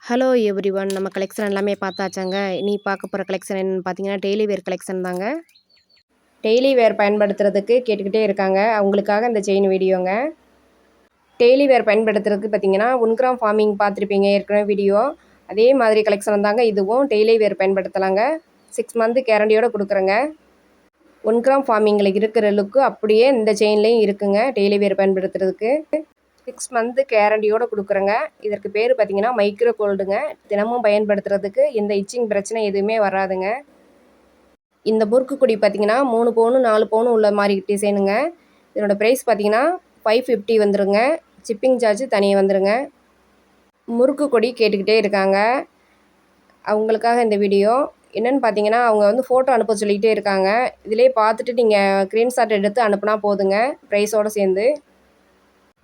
Hello everyone. நம்ம collection எல்லாமே பார்த்தாச்சாங்க. இனி பார்க்க போகிற கலெக்ஷன் என்னென்னு பார்த்தீங்கன்னா, டெய்லி வேர் கலெக்ஷன் தாங்க. டெய்லி வேர் பயன்படுத்துறதுக்கு கேட்டுக்கிட்டே இருக்காங்க. அவங்களுக்காக இந்த செயின் வீடியோங்க. டெய்லி வேர் பயன்படுத்துறதுக்கு பார்த்தீங்கன்னா 1 கிராம் ஃபார்மிங் பார்த்துருப்பீங்க ஏற்கனவே வீடியோ. அதே மாதிரி கலெக்ஷன் தாங்க இதுவும். டெய்லி வேர் பயன்படுத்தலாங்க. 6 மந்த் கேரண்டியோடு கொடுக்குறேங்க. 1 கிராம் ஃபார்மிங்கில் இருக்கிற லுக்கு அப்படியே இந்த செயின்லேயும் இருக்குங்க. டெய்லி வேர் பயன்படுத்துறதுக்கு 6 மந்த் கேரண்டியோடு கொடுக்குறேங்க. இதற்கு பேர் பார்த்தீங்கன்னா மைக்ரோ கோல்டுங்க. தினமும் பயன்படுத்துறதுக்கு எந்த இச்சிங் பிரச்சனை எதுவுமே வராதுங்க. இந்த முறுக்கு கொடி பார்த்தீங்கன்னா 3 பவுனு 4 பவுனு உள்ள மாதிரி டிசைனுங்க. இதனோட ப்ரைஸ் பார்த்தீங்கன்னா 550 வந்துருங்க. ஷிப்பிங் சார்ஜ் தனியாக வந்துருங்க. முறுக்கு கொடி கேட்டுக்கிட்டே இருக்காங்க. அவங்களுக்காக இந்த வீடியோ. என்னென்னு பார்த்தீங்கன்னா அவங்க வந்து ஃபோட்டோ அனுப்ப சொல்லிக்கிட்டே இருக்காங்க. இதிலே பார்த்துட்டு நீங்கள் ஸ்க்ரீன்ஷாட் எடுத்து அனுப்புனா போதுங்க, ப்ரைஸோடு சேர்ந்து.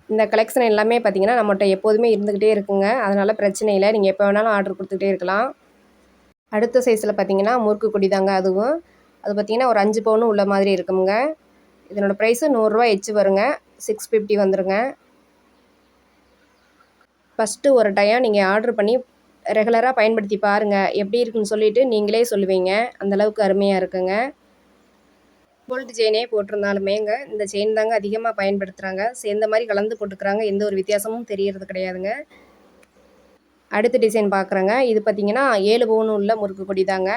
இந்த கலெக்ஷன் எல்லாமே பார்த்தீங்கன்னா நம்மகிட்ட எப்போதுமே இருந்துக்கிட்டே இருக்குங்க. அதனால் பிரச்சனை இல்லை. நீங்கள் எப்போ வேணாலும் ஆர்டர் கொடுத்துக்கிட்டே இருக்கலாம். அடுத்த சைஸில் பார்த்தீங்கன்னா முறுக்கு கொடி தாங்க அதுவும். அது பார்த்தீங்கன்னா ஒரு 5 பவுனு உள்ள மாதிரி இருக்குங்க. இதனோட ப்ரைஸு ரூ. 100 எச்சு வருங்க. 650 வந்துருங்க. ஃபஸ்ட்டு ஒரு டைம் நீங்கள் ஆர்டர் பண்ணி ரெகுலராக பயன்படுத்தி பாருங்கள். எப்படி இருக்குன்னு சொல்லிவிட்டு நீங்களே சொல்லுவீங்க. அந்தளவுக்கு அருமையாக இருக்குங்க. கோல்டு செயினே போட்டிருந்தாலுமேங்க இந்த செயின் தாங்க அதிகமாக பயன்படுத்துகிறாங்க. சேர்ந்த மாதிரி கலந்து போட்டுக்கிறாங்க. எந்த ஒரு வித்தியாசமும் தெரியறது கிடையாதுங்க. அடுத்த டிசைன் பார்க்குறேங்க. இது பார்த்தீங்கன்னா 7 பவுன் உள்ள முறுக்கு கொடி தாங்க.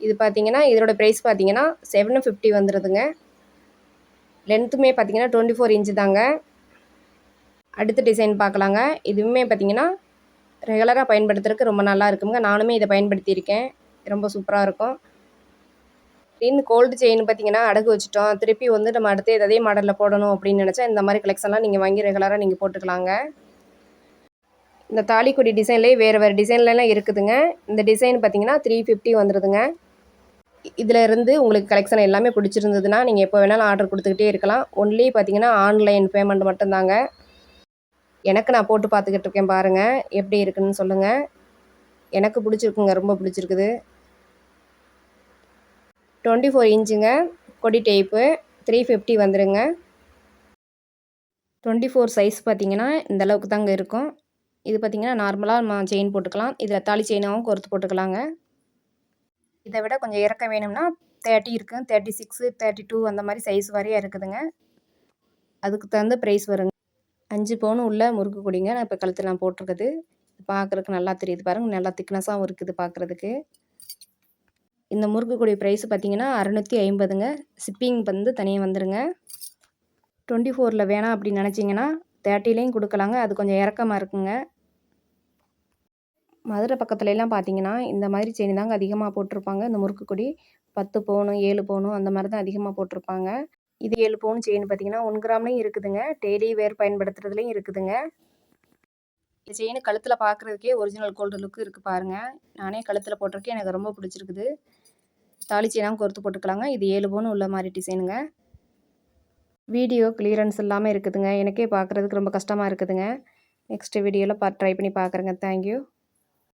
இது பார்த்தீங்கன்னா இதோட ப்ரைஸ் பார்த்தீங்கன்னா 750 வந்துடுதுங்க. லென்த்துமே பார்த்தீங்கன்னா 24 இன்ச்சு தாங்க. அடுத்த டிசைன் பார்க்கலாங்க. இதுவுமே பார்த்தீங்கன்னா ரெகுலராக பயன்படுத்துறதுக்கு ரொம்ப நல்லா இருக்குங்க. நானுமே இதை பயன்படுத்தியிருக்கேன். ரொம்ப சூப்பராக இருக்கும். கோல்டு செயின் பார்த்தீங்கன்னா அடகு வச்சுட்டோம், திருப்பி வந்து நம்ம அடுத்து அதே மாடலில் போடணும் அப்படின்னு நினச்சா இந்த மாதிரி கலெக்ஷன்லாம் நீங்கள் வாங்கி ரெகுலராக நீங்கள் போட்டுக்கலாங்க. இந்த தாலிக்கொடி டிசைன்லேயே வேறு டிசைன்லலாம் இருக்குதுங்க. இந்த டிசைன் பார்த்தீங்கன்னா 350 வந்துடுதுங்க. இதில் இருந்து உங்களுக்கு கலெக்ஷன் எல்லாமே பிடிச்சிருந்ததுன்னா நீங்கள் எப்போ வேணாலும் ஆர்டர் கொடுத்துக்கிட்டே இருக்கலாம். ஒன்லி பார்த்தீங்கன்னா ஆன்லைன் பேமெண்ட் மட்டும்தாங்க. எனக்கு நான் போட்டு பார்த்துக்கிட்டு இருக்கேன் பாருங்கள், எப்படி இருக்குன்னு சொல்லுங்கள். எனக்கு பிடிச்சிருக்குங்க, ரொம்ப பிடிச்சிருக்குது. 24 இன்ச்சுங்க கொடி டைப்பு. 350 வந்துடுங்க. 24 சைஸ் பார்த்தீங்கன்னா இந்த அளவுக்கு தாங்க இருக்கும். இது பார்த்தீங்கன்னா நார்மலாக நம்ம செயின் போட்டுக்கலாம். இதில் தாலி செயினாகவும் கோர்த்து போட்டுக்கலாங்க. இதை விட கொஞ்சம் இறக்கம் வேணும்னா 30 இருக்குது, 36, 32 அந்த மாதிரி சைஸ் வரையும் இருக்குதுங்க. அதுக்கு தகுந்த ப்ரைஸ் வருங்க. 5 பவுன் உள்ள முறுக்கு கொடிங்க. நான் இப்போ கழுத்தில் நான் போட்டிருக்குது. பார்க்குறதுக்கு நல்லா தெரியுது பாருங்கள். நல்லா திக்னஸாகவும் இருக்குது பார்க்குறதுக்கு. இந்த முறுக்கு கொடி ப்ரைஸ் பார்த்தீங்கன்னா 650ங்க. ஷிப்பிங் வந்து தனியாக வந்துடுங்க. 24ல் வேணாம் அப்படின்னு நினச்சிங்கன்னா 30லேயும் கொடுக்கலாங்க. அது கொஞ்சம் இறக்கமாக இருக்குங்க. மதுரை பக்கத்துலலாம் பார்த்தீங்கன்னா இந்த மாதிரி செயின் தாங்க அதிகமாக போட்டிருப்பாங்க. இந்த முறுக்கு கொடி 10 பவுனு 7 பவுனு அந்த மாதிரி தான் அதிகமாக போட்டிருப்பாங்க. இது 7 பவுன் செயின் பார்த்தீங்கன்னா 1 கிராம்லேயும் இருக்குதுங்க. டெய்லி வேர் பயன்படுத்துறதுலேயும் இருக்குதுங்க. இந்த செயின் கழுத்தில் பார்க்குறதுக்கே ஒரிஜினல் கோல்டு லுக்கு இருக்குது பாருங்கள். நானே கழுத்தில் போட்டிருக்கேன். எனக்கு ரொம்ப பிடிச்சிருக்குது. தாலி செயினாகவும் கோர்த்து போட்டுக்கலாங்க. இது 7 பவுன் உள்ள மாதிரி டிசைனுங்க. வீடியோ கிளியரன்ஸ் இல்லாமல் இருக்குதுங்க. எனக்கே பார்க்குறதுக்கு ரொம்ப கஷ்டமாக இருக்குதுங்க. நெக்ஸ்ட் வீடியோவில் ட்ரை பண்ணி பார்க்குறேங்க. தேங்க்யூ.